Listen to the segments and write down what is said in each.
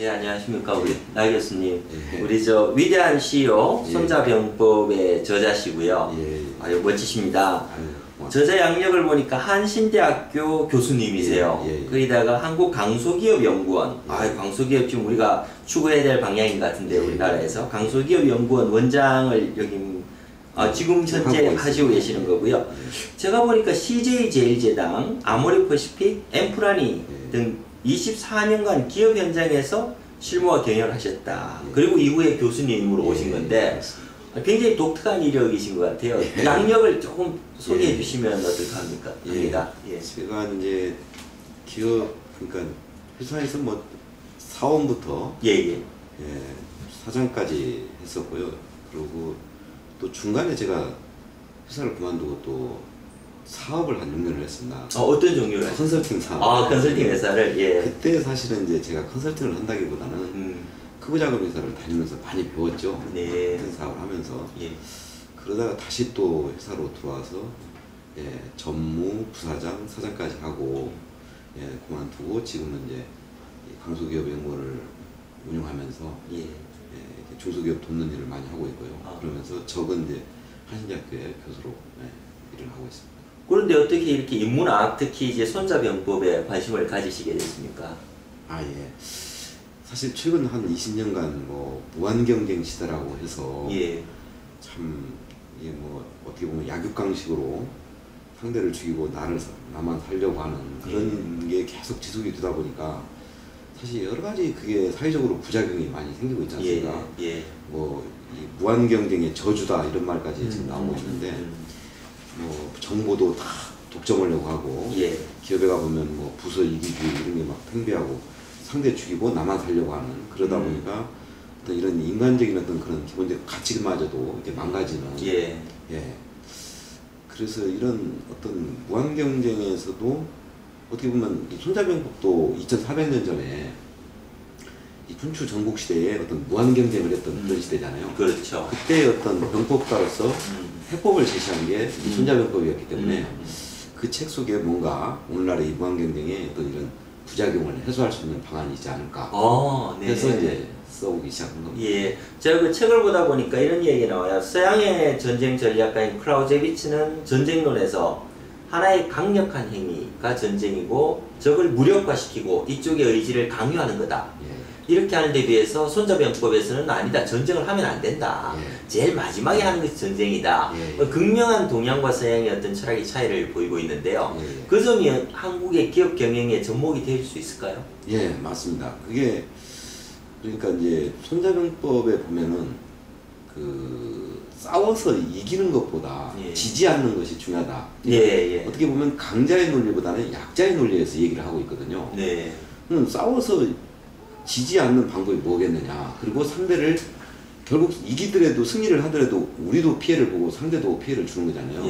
네, 안녕하십니까. 우리 나 교수님. 예. 우리 저 위대한 CEO 예. 손자병법의 저자시고요. 예. 아유, 멋지십니다. 아유, 저자 양력을 보니까 한신대학교 교수님이세요. 예. 예. 거기다가 한국강소기업연구원. 예. 아유, 강소기업 지금 우리가 추구해야 될 방향인 것 같은데, 예. 우리나라에서. 강소기업연구원 원장을 여기 지금 현재 하시고 계시는 거고요. 예. 제가 보니까 CJ제일제당, 아모리퍼시픽, 엠프라니 예. 등 24년간 기업 현장에서 실무와 경영을 하셨다. 예. 그리고 이후에 교수님으로 예. 오신 건데 예. 굉장히 독특한 이력이신 것 같아요. 예. 양력을 조금 소개해 예. 주시면 어떨까 합니까? 합니다. 예. 제가 이제 기업, 그러니까 회사에서 뭐 사원부터 예. 사장까지 했었고요. 그리고 또 중간에 제가 회사를 그만두고 또 사업을 한 6년을 했습니다. 어떤 종류를 하셨어요? 컨설팅 사업. 컨설팅 회사를. 예. 그때 사실은 이제 제가 컨설팅을 한다기보다는 크고 작은 회사를 다니면서 많이 배웠죠. 네. 컨설팅 사업을 하면서. 예. 그러다가 다시 또 회사로 들어와서 전무, 부사장, 사장까지 하고 그만두고 지금은 이제 강소기업연구원을 운영하면서 중소기업 돕는 일을 많이 하고 있고요. 그러면서 적은 이제 한신대학교의 교수로 일을 하고 있습니다. 그런데 어떻게 이렇게 인문학, 특히 이제 손자병법에 관심을 가지시게 됐습니까? 예. 사실 최근 한 20년간 뭐 무한경쟁 시대라고 해서 참 이게 뭐 어떻게 보면 약육강식으로 상대를 죽이고 나만 살려고 하는 그런 게 계속 지속이 되다 보니까 사실 여러 가지 그게 사회적으로 부작용이 많이 생기고 있지 않습니까? 뭐 이 무한경쟁의 저주다 이런 말까지 지금 나오고 있는데 뭐 정보도 다 독점하려고 하고 기업에 가보면 뭐 부서 이기주의 이런 게 막 팽배하고 상대 죽이고 나만 살려고 하는 그러다 보니까 어떤 이런 인간적인 어떤 그런 기본적 가치마저도 이렇게 망가지는 그래서 이런 어떤 무한경쟁에서도 어떻게 보면 이 손자병법도 2400년 전에 이 춘추 전국시대에 어떤 무한경쟁을 했던 그런 시대잖아요. 그렇죠. 그때 어떤 병법가로서 해법을 제시한 게 이 손자병법이었기 때문에 그 책 속에 뭔가 오늘날의 이 무한경쟁의 어떤 이런 부작용을 해소할 수 있는 방안이 있지 않을까 해서 이제 써오기 시작한 겁니다. 제가 그 책을 보다 보니까 이런 얘기 나와요. 서양의 전쟁 전략가인 클라우제비츠는 전쟁론에서 하나의 강력한 행위가 전쟁이고 적을 무력화시키고 이쪽의 의지를 강요하는 거다. 이렇게 하는 데 비해서 손자병법에서는 아니다. 전쟁을 하면 안 된다. 제일 마지막에 하는 것이 전쟁이다. 극명한 동양과 서양의 어떤 철학의 차이를 보이고 있는데요. 그 점이 한국의 기업 경영의 접목이 될 수 있을까요? 맞습니다. 그게 그러니까 이제 손자병법에 보면은 그 싸워서 이기는 것보다 지지 않는 것이 중요하다. 어떻게 보면 강자의 논리보다는 약자의 논리에서 얘기를 하고 있거든요. 싸워서 지지 않는 방법이 뭐겠느냐. 그리고 상대를 결국 이기더라도 승리를 하더라도 우리도 피해를 보고 상대도 피해를 주는 거잖아요.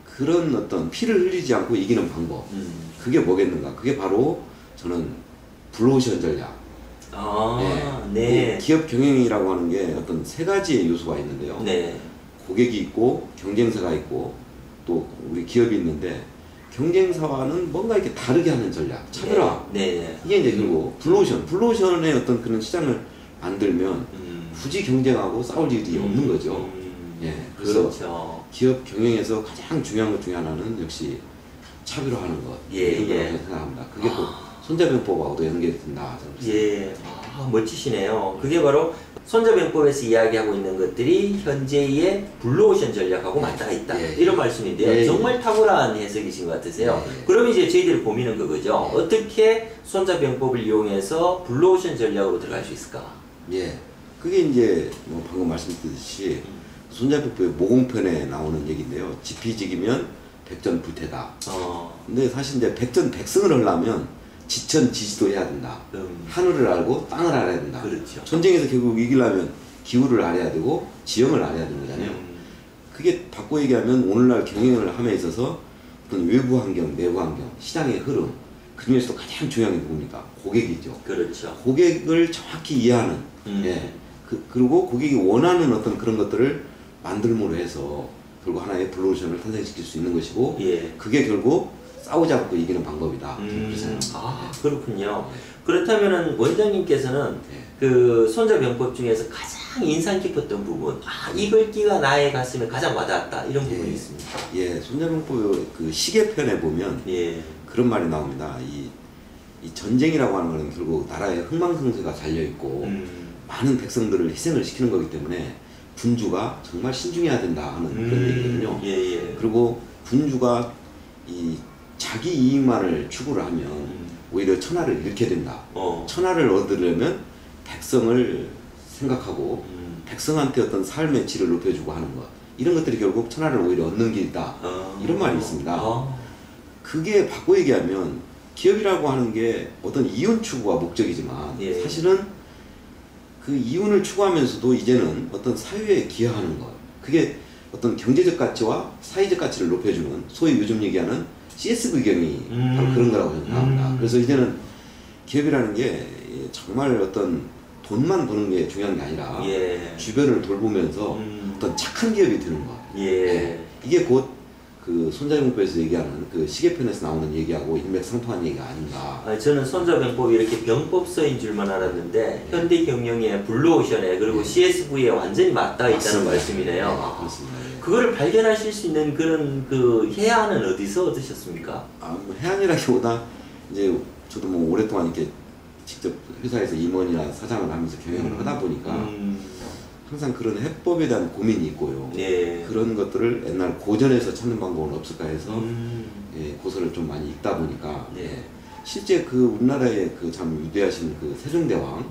그런 어떤 피를 흘리지 않고 이기는 방법. 그게 뭐겠는가. 그게 바로 저는 블루오션 전략. 기업 경영이라고 하는 게 어떤 세 가지의 요소가 있는데요. 고객이 있고 경쟁사가 있고 또 우리 기업이 있는데 경쟁사와는 뭔가 이렇게 다르게 하는 전략, 차별화. 이게 이제 결국 블루오션의 어떤 그런 시장을 만들면 굳이 경쟁하고 싸울 일이 없는 거죠. 그래서 기업 경영에서 가장 중요한 것 중에 하나는 역시 차별화하는 것. 이런 거라고 생각합니다. 그게 또 손자병법하고도 연결이 된다. 멋지시네요. 그게 바로 손자병법에서 이야기하고 있는 것들이 현재의 블루오션 전략하고 맞닿아 있다. 이런 말씀인데요. 정말 탁월한 해석이신 것 같으세요. 그럼 이제 저희들이 고민은 그거죠. 어떻게 손자병법을 이용해서 블루오션 전략으로 들어갈 수 있을까? 그게 이제 뭐 방금 말씀드렸듯이 손자병법의 모공편에 나오는 얘기인데요. 지피지기면 백전불태다. 근데 사실 이제 백전백승을 하려면 지천지지도 해야 된다. 하늘을 알고 땅을 알아야 된다. 전쟁에서 결국 이기려면 기후를 알아야 되고 지형을 알아야 되는 거잖아요. 그게 바꿔 얘기하면 오늘날 경영을 함에 있어서 어떤 외부 환경, 내부 환경, 시장의 흐름 그 중에서도 가장 중요한 게 누굽니까? 고객이죠. 고객을 정확히 이해하는 그리고 고객이 원하는 어떤 그런 것들을 만들므로 해서 결국 하나의 블루오션을 탄생시킬 수 있는 것이고 그게 결국 싸우지 않고 이기는 방법이다. 그렇군요. 그렇다면은 원장님께서는 그 손자병법 중에서 가장 인상 깊었던 부분, 이 글귀가 나의 가슴에 가장 와닿았다 이런 부분이 있습니다. 손자병법 그 시계편에 보면 그런 말이 나옵니다. 이 전쟁이라고 하는 것은 결국 나라의 흥망성쇠가 달려 있고 많은 백성들을 희생을 시키는 거기 때문에 군주가 정말 신중해야 된다 하는 그런 얘기거든요. 그리고 군주가 이 자기 이익만을 추구를 하면 오히려 천하를 잃게 된다. 천하를 얻으려면 백성을 생각하고 백성한테 어떤 삶의 질을 높여주고 하는 것, 이런 것들이 결국 천하를 오히려 얻는 길이다. 이런 말이 있습니다. 그게 바꿔 얘기하면 기업이라고 하는 게 어떤 이윤 추구가 목적이지만 사실은 그 이윤을 추구하면서도 이제는 어떤 사회에 기여하는 것, 그게 어떤 경제적 가치와 사회적 가치를 높여주는, 소위 요즘 얘기하는 CSV경이 바로 그런 거라고 생각합니다. 그래서 이제는 기업이라는 게 정말 어떤 돈만 버는 게 중요한 게 아니라 주변을 돌보면서 어떤 착한 기업이 되는 것. 이게 곧 그 손자병법에서 얘기하는 그 시계편에서 나오는 얘기하고 일맥상통한 얘기가 아닌가. 저는 손자병법이 이렇게 병법서인 줄만 알았는데 현대 경영의 블루오션에 그리고 CSV에 완전히 맞닿아 있다는 말씀이네요. 그렇습니다. 그거를 발견하실 수 있는 그런 그 해안은 어디서 얻으셨습니까? 뭐 해안이라기보다 이제 저도 뭐 오랫동안 이렇게 직접 회사에서 임원이나 사장을 하면서 경영을 하다 보니까 항상 그런 해법에 대한 고민이 있고요. 그런 것들을 옛날 고전에서 찾는 방법은 없을까 해서 고서를 좀 많이 읽다 보니까 실제 그 우리나라의 그 참 위대하신 그 세종대왕,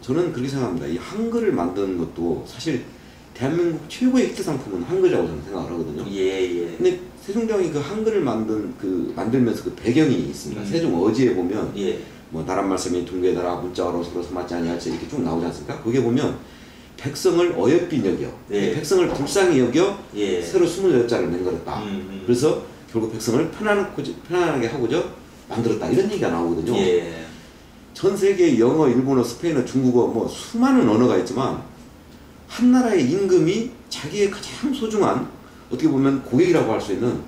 저는 그렇게 생각합니다. 이 한글을 만드는 것도 사실 대한민국 최고의 히트 상품은 한글이라고 저는 생각을 하거든요. 근데 세종대왕이 그 한글을 만들면서 그 배경이 있습니다. 세종 어지에 보면 뭐 나란 말씀이 둥괴다라 문자로 서로 서맞지 아니할지 이렇게 쭉 나오지 않습니까? 거기에 보면 백성을 어여삐 여겨, 백성을 불쌍히 여겨 새로 28자를 맹글었다. 그래서 결국 백성을 편안하게 하고자 만들었다. 이런 얘기가 나오거든요. 전 세계 영어, 일본어, 스페인어, 중국어 뭐 수많은 언어가 있지만 한 나라의 임금이 자기의 가장 소중한, 어떻게 보면 고객이라고 할 수 있는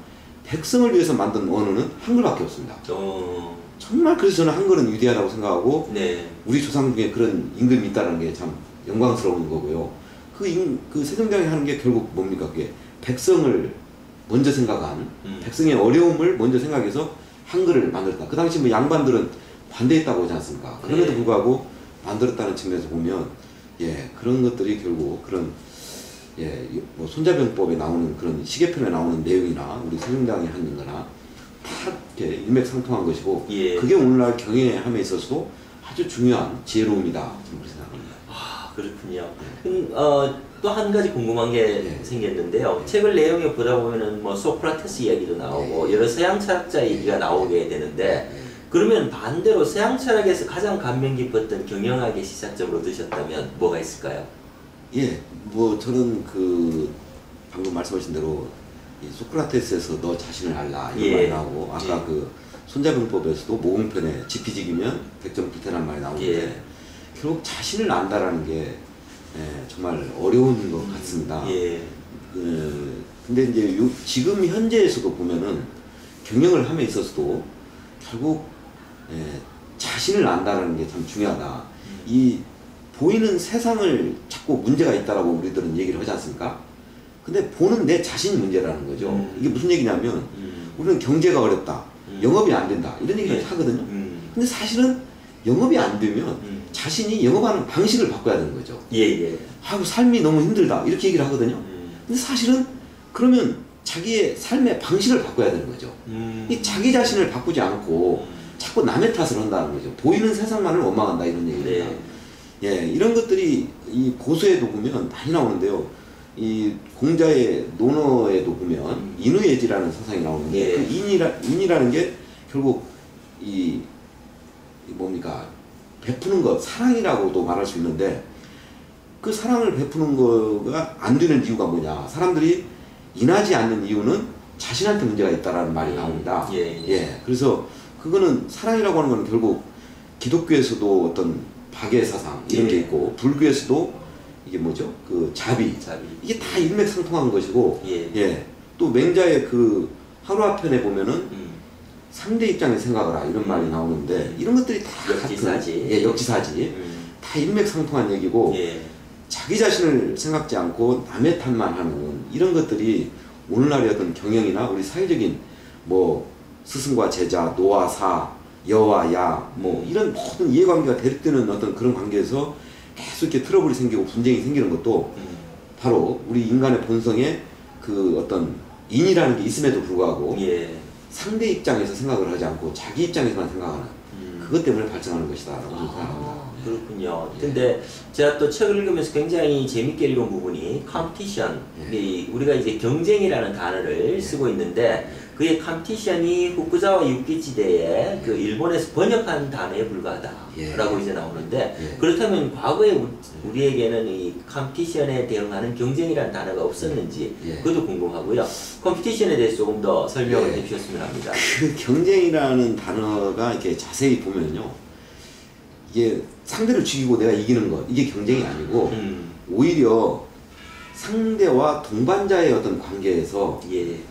백성을 위해서 만든 언어는 한글밖에 없습니다. 정말 그래서 저는 한글은 위대하다고 생각하고 우리 조상 중에 그런 임금이 있다는 게 참 영광스러운 거고요. 그 세종대왕이 하는 게 결국 뭡니까? 그게 백성을 먼저 생각한, 백성의 어려움을 먼저 생각해서 한글을 만들었다. 그 당시 뭐 양반들은 반대했다고 하지 않습니까? 그럼에도 불구하고 만들었다는 측면에서 보면 그런 것들이 결국 그런 뭐 손자병법에 나오는 그런 시계편에 나오는 내용이나 우리 세종대왕이 하는 거나 다 이렇게 일맥상통한 것이고 그게 오늘날 경영함에 있어서도 아주 중요한 지혜로움이다. 저는 그렇게 생각합니다. 그렇군요. 또 한 가지 궁금한 게 생겼는데요. 책을 내용에 보다 보면은 뭐 소크라테스 이야기도 나오고 여러 서양 철학자 얘기가 나오게 되는데 그러면 반대로 서양 철학에서 가장 감명 깊었던 경영학의 시작점으로 드셨다면 뭐가 있을까요? 뭐 저는 그 방금 말씀하신 대로 이 소크라테스에서 너 자신을 알라 이런 말이 나오고 아까 그 손자병법에서도 모공편에 지피지기면 백전불태란 말이 나오는데 결국 자신을 안다라는 게 정말 어려운 것 같습니다. 근데 이제 지금 현재에서도 보면은 경영을 함에 있어서도 결국 자신을 안다라는 게 참 중요하다. 이 보이는 세상을 자꾸 문제가 있다라고 우리들은 얘기를 하지 않습니까? 근데 보는 내 자신이 문제라는 거죠. 이게 무슨 얘기냐면 우리는 경제가 어렵다, 영업이 안 된다 이런 얘기를 하거든요. 근데 사실은 영업이 안 되면 자신이 영업하는 방식을 바꿔야 되는 거죠. 하고 삶이 너무 힘들다 이렇게 얘기를 하거든요. 근데 사실은 그러면 자기의 삶의 방식을 바꿔야 되는 거죠. 이 자기 자신을 바꾸지 않고 자꾸 남의 탓을 한다는 거죠. 보이는 세상만을 원망한다 이런 얘기입니다. 이런 것들이 이 고서에도 보면 많이 나오는데요. 이 공자의 논어에도 보면 인의예지라는 사상이 나오는데 그 인이라는 게 결국 이 뭡니까? 베푸는 것, 사랑이라고도 말할 수 있는데 그 사랑을 베푸는 거가 안 되는 이유가 뭐냐? 사람들이 인하지 않는 이유는 자신한테 문제가 있다라는 말이 나옵니다. 그래서 그거는 사랑이라고 하는 건 결국 기독교에서도 어떤 박애 사상 이런 게 있고 불교에서도 이게 뭐죠? 그 자비. 이게 다 일맥상통한 것이고, 예. 또 맹자의 그 하루아편에 보면은 상대 입장에 생각하라 이런 말이 나오는데 이런 것들이 다 역지사지. 예, 역지사지. 다 일맥상통한 얘기고 자기 자신을 생각지 않고 남의 탓만 하는 이런 것들이 오늘날의 어떤 경영이나 우리 사회적인 뭐 스승과 제자, 노와 사, 여와 야, 뭐 이런 모든 이해관계가 대립되는 어떤 그런 관계에서 계속 이렇게 트러블이 생기고 분쟁이 생기는 것도 바로 우리 인간의 본성에 그 어떤 인이라는 게 있음에도 불구하고 상대 입장에서 생각을 하지 않고 자기 입장에서만 생각하는 그것 때문에 발생하는 것이다라고 생각합니다. 그렇군요. 근데 제가 또 책을 읽으면서 굉장히 재밌게 읽은 부분이 컴피티션, 우리가 이제 경쟁이라는 단어를 쓰고 있는데 그의 컴피티션이 후쿠자와 유키지대에 그 일본에서 번역한 단어에 불과하다라고 이제 나오는데 그렇다면 과거에 우리에게는 이 컴피티션에 대응하는 경쟁이라는 단어가 없었는지 그것도 궁금하고요. 컴피티션에 대해서 조금 더 설명을 해주셨으면 합니다. 그 경쟁이라는 단어가 이렇게 자세히 보면요, 이게 상대를 죽이고 내가 이기는 것 이게 경쟁이 아니고 오히려 상대와 동반자의 어떤 관계에서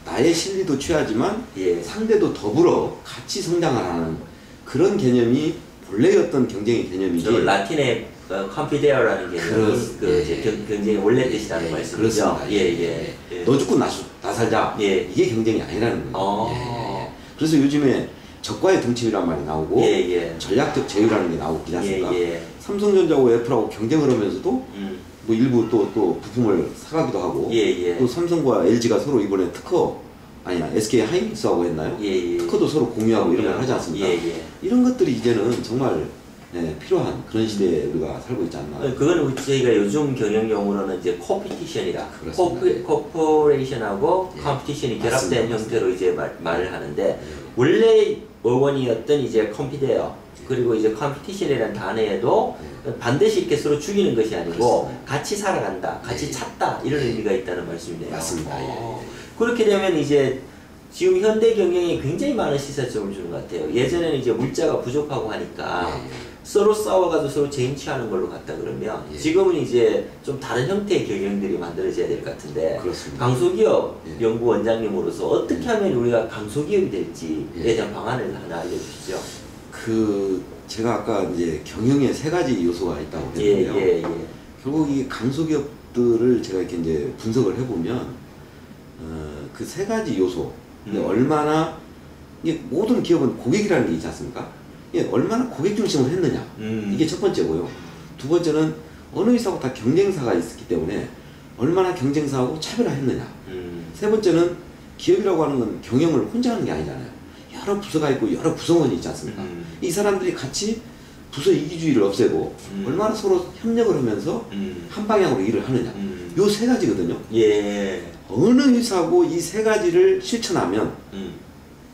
나의 실리도 취하지만 상대도 더불어 같이 성장하는 그런 개념이 본래의 어떤 경쟁의 개념이지. 라틴의 컴피데어라는 개념이 그 경쟁의 원래 뜻이라는 말씀이죠. 그렇습니다. 너 죽고 나 살자. 이게 경쟁이 아니라는 거예요. 그래서 요즘에 적과의 동침이라는 말이 나오고 전략적 제휴라는 게 나오고 있지 않습니까? 삼성전자하고 애플하고 경쟁을 하면서도 뭐 일부 또 부품을 사가기도 하고 또 삼성과 LG가 서로 이번에 특허 아니야 SK 하이닉스하고 했나요? 특허도 서로 공유하고 이런 걸 하지 않습니까? 이런 것들이 이제는 정말 필요한 그런 시대에 우리가 살고 있지 않나. 그거는 저희가 요즘 경영 용어로는 이제 코피티션이라 코퍼레이션하고 컴피티션이 결합된 형태로 이제 말을 하는데 원래 어원이었던 이제 컴피데어 그리고 이제 컴피티션이라는 단어에도 반드시 이렇게 서로 죽이는 것이 아니고 같이 살아간다, 같이 찾다 이런 의미가 있다는 말씀이네요. 맞습니다. 그렇게 되면 이제 지금 현대 경영에 굉장히 많은 시사점을 주는 것 같아요. 예전에는 이제 물자가 부족하고 하니까 서로 싸워가지고 서로 쟁취하는 걸로 갔다 그러면 지금은 이제 좀 다른 형태의 경영들이 만들어져야 될 것 같은데 강소기업 연구원장님으로서 어떻게 하면 우리가 강소기업이 될지에 대한 방안을 하나 알려주시죠. 제가 아까 이제 경영에 3가지 요소가 있다고 했는데요. 결국 이 강소기업들을 제가 이렇게 이제 분석을 해보면 그 3가지 요소 얼마나 이게 모든 기업은 고객이라는 게 있지 않습니까? 얼마나 고객 중심으로 했느냐 이게 첫 번째고요. 두 번째는 어느 회사하고 다 경쟁사가 있기 때문에 얼마나 경쟁사하고 차별화했느냐. 세 번째는 기업이라고 하는 건 경영을 혼자 하는 게 아니잖아요. 여러 부서가 있고 여러 구성원이 있지 않습니까? 이 사람들이 같이 부서 이기주의를 없애고 얼마나 서로 협력을 하면서 한 방향으로 일을 하느냐. 요 3가지거든요. 어느 회사하고 이 3가지를 실천하면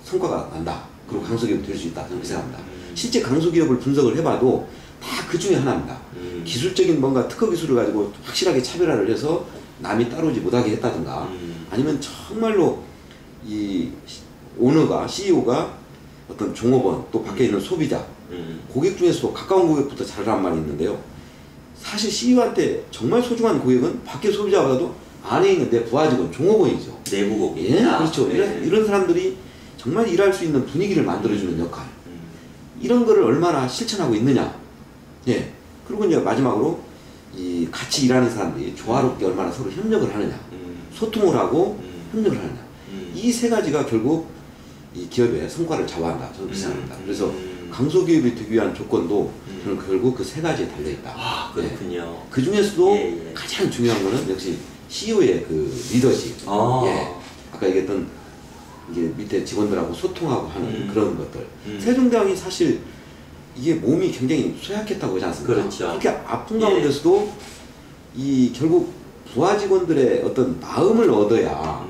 성과가 난다. 그리고 강소기업이 될 수 있다. 저는 생각합니다. 실제 강소기업을 분석을 해봐도 다 그 중에 하나입니다. 기술적인 뭔가 특허 기술을 가지고 확실하게 차별화를 해서 남이 따라오지 못하게 했다든가 아니면 정말로 이 오너가 CEO가 어떤 종업원 또 밖에 있는 소비자 고객 중에서도 가까운 고객부터 잘하는 말이 있는데요. 사실 CEO한테 정말 소중한 고객은 밖에 소비자보다도 안에 있는 내 부하 직원 종업원이죠. 내부 고객. 그렇죠. 이런 사람들이 정말 일할 수 있는 분위기를 만들어주는 역할. 이런 거를 얼마나 실천하고 있느냐. 그리고 이제 마지막으로 이 같이 일하는 사람들이 조화롭게 얼마나 서로 협력을 하느냐. 소통을 하고 협력을 하느냐. 이 3가지가 결국 이 기업의 성과를 좌우한다. 저는 생각합니다. 그래서 강소기업이 되기 위한 조건도 저는 결국 그 3가지에 달려있다. 그렇군요. 그 중에서도 가장 중요한 거는 역시 CEO의 그 리더십. 아까 얘기했던 이게 밑에 직원들하고 소통하고 하는 그런 것들. 세종대왕이 사실 이게 몸이 굉장히 쇠약했다고 하지 않습니까? 그렇죠. 그렇게 아픈 가운데서도 이 결국 부하 직원들의 어떤 마음을 얻어야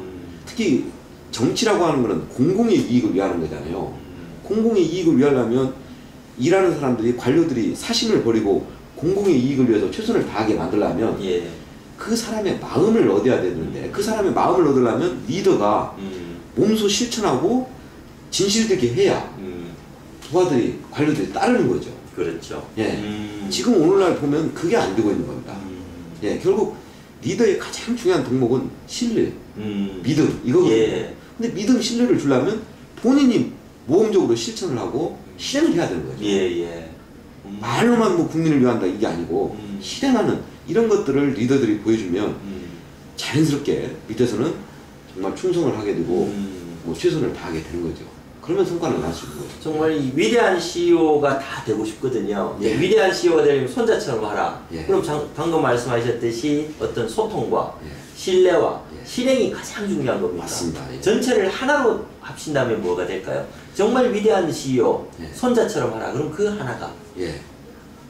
특히 정치라고 하는 거는 공공의 이익을 위하는 거잖아요. 공공의 이익을 위하려면 일하는 사람들이 관료들이 사심을 버리고 공공의 이익을 위해서 최선을 다하게 만들려면 그 사람의 마음을 얻어야 되는데 그 사람의 마음을 얻으려면 리더가 몸소 실천하고 진실되게 해야 부하들이 관료들이 따르는 거죠. 그렇죠. 지금 오늘날 보면 그게 안 되고 있는 겁니다. 예, 결국 리더의 가장 중요한 덕목은 신뢰, 믿음 이거거든요. 예. 근데 믿음, 신뢰를 주려면 본인이 모험적으로 실천을 하고 실행을 해야 되는 거죠. 예. 말로만 뭐 국민을 위한다 이게 아니고 실행하는 이런 것들을 리더들이 보여주면 자연스럽게 밑에서는 정말 충성을 하게 되고 뭐 최선을 다하게 되는 거죠. 그러면 성과를 날 수 있는 거죠. 정말 이 위대한 CEO가 다 되고 싶거든요. 예. 위대한 CEO가 되려면 손자처럼 하라. 예. 그럼 방금 말씀하셨듯이 어떤 소통과 예. 신뢰와 예. 실행이 가장 중요한 겁니다. 맞습니다. 예. 전체를 하나로 합친다면 뭐가 될까요? 정말 위대한 CEO, 예. 손자처럼 하라. 그럼 그 하나가 예.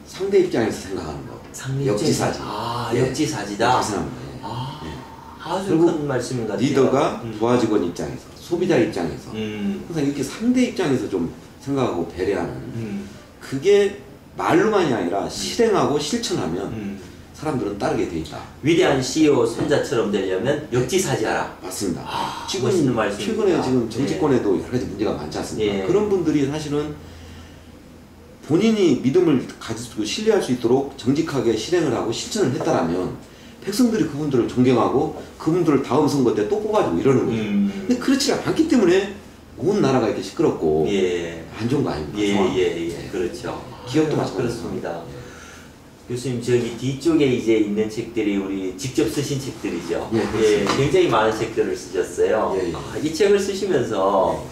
상대 입장에서 생각하는 거. 상대 역지사지. 예. 역지사지다. 역지사입니다. 아주 큰 말씀인 것 같아요. 리더가 부하 직원 입장에서, 소비자 입장에서 항상 이렇게 상대 입장에서 좀 생각하고 배려하는 그게 말로만이 아니라 실행하고 실천하면 사람들은 따르게 돼 있다. 위대한 CEO 손자처럼 되려면 역지사지하라. 맞습니다. 멋있는 말씀입니다. 최근에 지금 정치권에도 여러 가지 문제가 많지 않습니까? 예. 그런 분들이 사실은 본인이 믿음을 가지고 신뢰할 수 있도록 정직하게 실행을 하고 실천을 했다라면 백성들이 그분들을 존경하고 그분들을 다음 선거 때 또 뽑아주고 이러는 거죠. 근데 그렇지 않기 때문에 온 나라가 이렇게 시끄럽고 안 좋은 거 아닙니까? 그렇죠. 기업도 마찬가지입니다. 그렇습니다. 교수님 저기 뒤쪽에 이제 있는 책들이 우리 직접 쓰신 책들이죠. 굉장히 많은 책들을 쓰셨어요. 이 책을 쓰시면서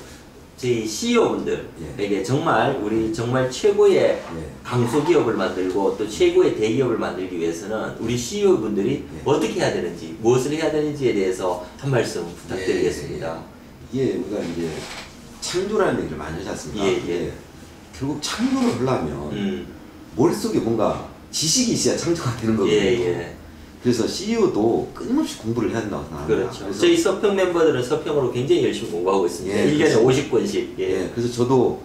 저희 CEO분들에게 정말 우리 정말 최고의 강소기업을 만들고 또 최고의 대기업을 만들기 위해서는 우리 CEO분들이 어떻게 해야 되는지 무엇을 해야 되는지에 대해서 한 말씀 부탁드리겠습니다. 우리가 이제 창조라는 얘기를 많이 하지 않습니까? 결국 창조를 하려면 머릿속에 뭔가 지식이 있어야 창조가 되는 거거든요. 그래서 CEO도 끊임없이 공부를 해야 된다고 생각합니다. 그렇죠. 저희 서평 멤버들은 서평으로 굉장히 열심히 공부하고 있습니다. 1년에 50권씩. 그래서 저도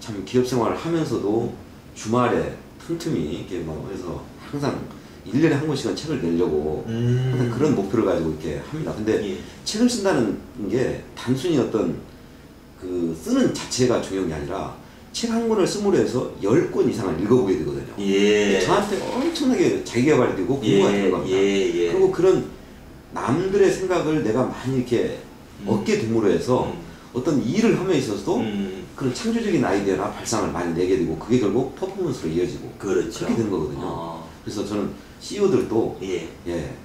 참 기업 생활을 하면서도 주말에 틈틈이 이렇게 막 해서 항상 1년에 한 권씩은 책을 내려고 항상 그런 목표를 가지고 이렇게 합니다. 근데 책을 쓴다는 게 단순히 어떤 그 쓰는 자체가 중요한 게 아니라 책 한 권을 쓰므로 해서 10권 이상을 읽어보게 되거든요. 저한테 엄청나게 자기개발이 되고 공부가 되는 겁니다. 그리고 그런 남들의 생각을 내가 많이 이렇게 얻게 됨으로 해서 어떤 일을 함에 있어서도 그런 창조적인 아이디어나 발상을 많이 내게 되고 그게 결국 퍼포먼스로 이어지고 그렇게 되는 거거든요. 그래서 저는 CEO들도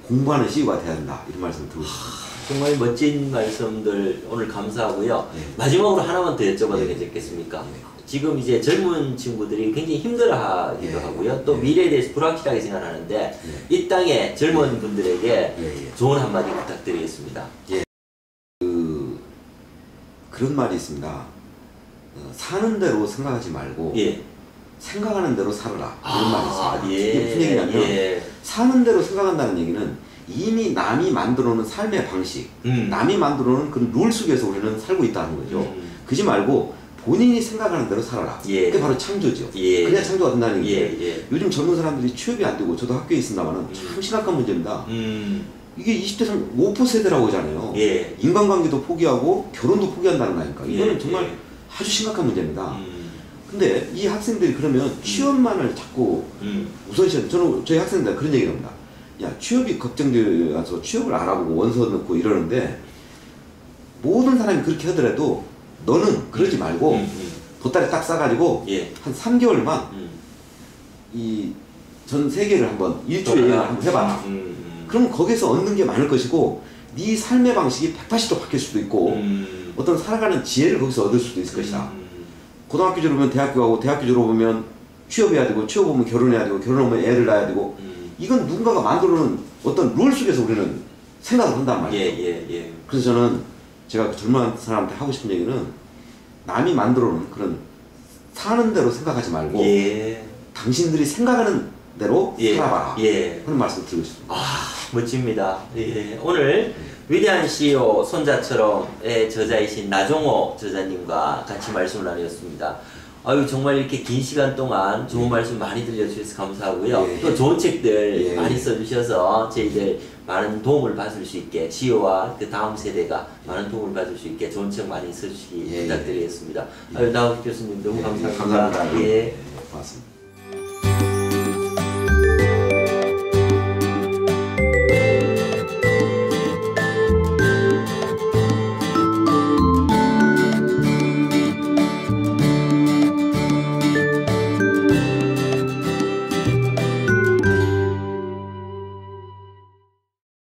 공부하는 CEO가 돼야 된다 이런 말씀을 드리고 싶습니다. 정말 멋진 말씀들 오늘 감사하고요. 마지막으로 하나만 더 여쭤봐도 괜찮겠습니까? 지금 이제 젊은 친구들이 굉장히 힘들어하기도 하고요. 또 미래에 대해서 불확실하게 생각하는데 이 땅의 젊은 분들에게 좋은 한마디 부탁드리겠습니다. 그런 말이 있습니다. 사는 대로 생각하지 말고 생각하는 대로 살아라 이런 말이 있습니다. 이게 무슨 얘기냐면 사는 대로 생각한다는 얘기는 이미 남이 만들어놓은 삶의 방식, 남이 만들어놓은 그 룰 속에서 우리는 살고 있다는 거죠. 그러지 말고 본인이 생각하는 대로 살아라. 그게 바로 창조죠. 그래야 창조가 된다는 얘기예요. 요즘 젊은 사람들이 취업이 안 되고 저도 학교에 있습니다만 참 심각한 문제입니다. 이게 20대 5%세대라고 하잖아요. 인간관계도 포기하고 결혼도 포기한다는 거 아닙니까? 이거는 정말 아주 심각한 문제입니다. 근데 이 학생들이 그러면 취업만을 자꾸 우선시하는 저는 저희 학생들 그런 얘기를 합니다. 야, 취업이 걱정되어서 취업을 안 하고 원서 넣고 이러는데 모든 사람이 그렇게 하더라도 너는 그러지 말고 보따리 딱 싸가지고 한 3개월만 이 전 세계를 한번 일주일에 한번 해봐라. 그럼 거기서 얻는 게 많을 것이고 네 삶의 방식이 180도 바뀔 수도 있고 어떤 살아가는 지혜를 거기서 얻을 수도 있을 것이다. 고등학교 졸업하면 대학교 가고 대학교 졸업하면 취업해야 되고 취업하면 결혼해야 되고 결혼하면 애를 낳아야 되고 이건 누군가가 만들어놓은 어떤 룰 속에서 우리는 생각을 한단 말이에요. 그래서 저는 제가 그 젊은 사람한테 하고 싶은 얘기는 남이 만들어놓은 그런 사는 대로 생각하지 말고 당신들이 생각하는 대로 살아봐라 그런 말씀을 드리고 싶습니다. 멋집니다. 오늘 위대한 CEO 손자처럼의 저자이신 나종호 저자님과 같이 말씀을 나누었습니다. 아유 정말 이렇게 긴 시간 동안 좋은 말씀 많이 들려주셔서 감사하고요. 또 좋은 책들 많이 써주셔서 저희들 많은 도움을 받을 수 있게 CEO와 그 다음 세대가 많은 도움을 받을 수 있게 좋은 책 많이 써주시기 부탁드리겠습니다. 아유 나우 교수님 너무 감사합니다. 고맙습니다.